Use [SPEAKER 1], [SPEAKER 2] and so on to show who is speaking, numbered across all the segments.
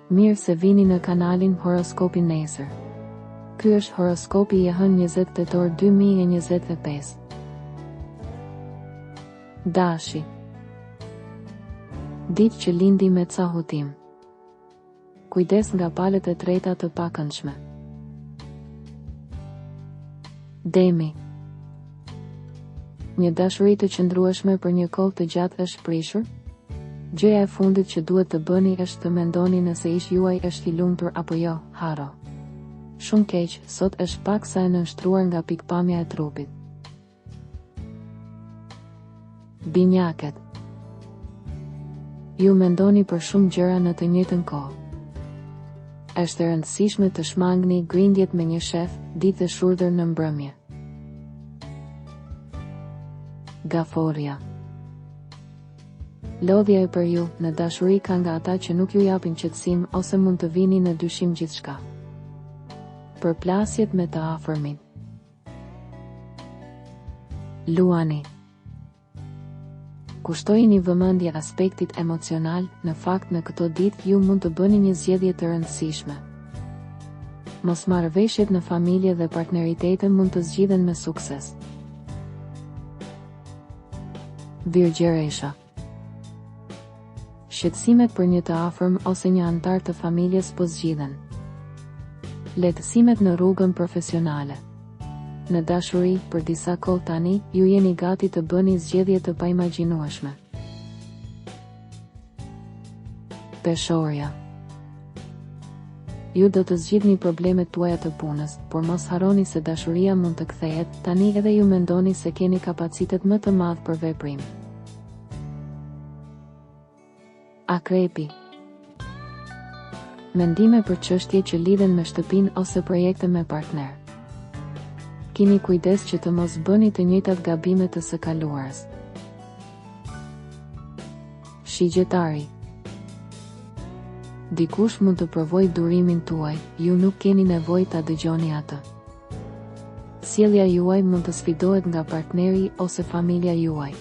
[SPEAKER 1] Mirë se vini në kanalin Horoskopi Nesër. Ky është horoskopi i hënë 20 tetor 2025. Dashi. Ditë që lindi me ca hutim. Kujdes nga palët e treta të pakëndshme. Demi. Një dashuri të qëndrueshme për një kohë të gjatë është prishur. Gjëja e fundit që duhet të bëni është të mendoni nëse ish juaj është i lumtur apo jo. Haro. Shumë keq, sot është paksa e nënshtruar nga pikpamja e trupit. Binjaket. Ju mendoni për shumë gjëra në të njëjtën kohë. Është e rëndësishme të shmangni grindjet me një shef, ditë e shurdhër në mbrëmje. Gaforja. Lodhja e për ju, në dashuri ka nga ata që nuk ju japin qetësim ose mund të vini në dyshim gjithçka. Përplasjet me të afërmit. Luani. Kushtojini vëmendje aspektit emocional, në fakt në këto ditë ju mund të bëni një zgjedhje të rëndësishme. Mosmarrëveshjet në familje dhe partneritete mund të zgjidhen me sukses. Virgjëresha. Shqetësimet për një të afërm ose një antar të familjes po zgjidhen. Lehtësimet në rrugën profesionale. Në dashuri, për disa kohë tani, ju jeni gati të bëni zgjedhje të paimagjinueshme. Peshorja. Ju do të zgjidhni problemet tuaja të punës, por mos harroni se dashuria mund të kthehet, tani edhe ju mendoni se keni kapacitet më të madh për veprim. Akrepi. Mendime për çështje që lidhen me shtëpinë ose projekte me partner. Kini kujdes që të mos bëni të njëjtat gabime të së kaluarës. Shigjetari. Dikush mund të provojë durimin tuaj, ju nuk keni nevojë ta dëgjoni atë. Sjellja juaj mund të sfidohet nga partneri ose familja juaj.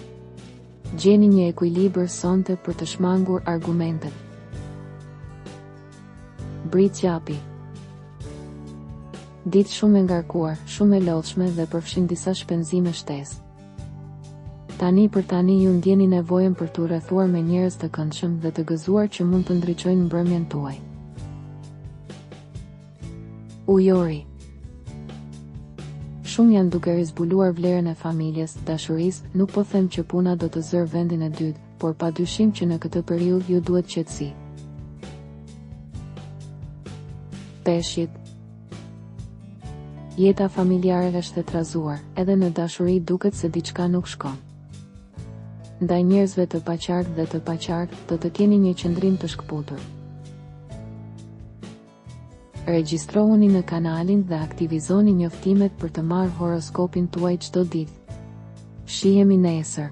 [SPEAKER 1] Gjeni një ekuilibër sonte për të shmangur argumentet. Britqapi. Ditë shumë e ngarkuar, shumë e lodhshme dhe përfshin disa shpenzime shtesë. Tani për tani ju ndjeni nevojën për t'u rrethuar me njerëz të këndshëm dhe të gëzuar që mund të ndriçojnë mbrëmjen tuaj. Ujori. Shumë janë duke rizbuluar vlerën e familjes, dashurisë, nuk po them që puna do të zërë vendin e dytë, por padyshim që në këtë periudhë ju duhet qetësi. Peshqit. Jeta familjare është e trazuar, edhe në dashuri duket se diçka nuk shkon. Ndaj njerëzve të paqartë dhe të paqartë, do të keni një qëndrim të shkëputur. Regjistrohuni në kanalin dhe aktivizoni njoftimet për të marrë horoskopin tuaj çdo ditë. Shihemi nesër.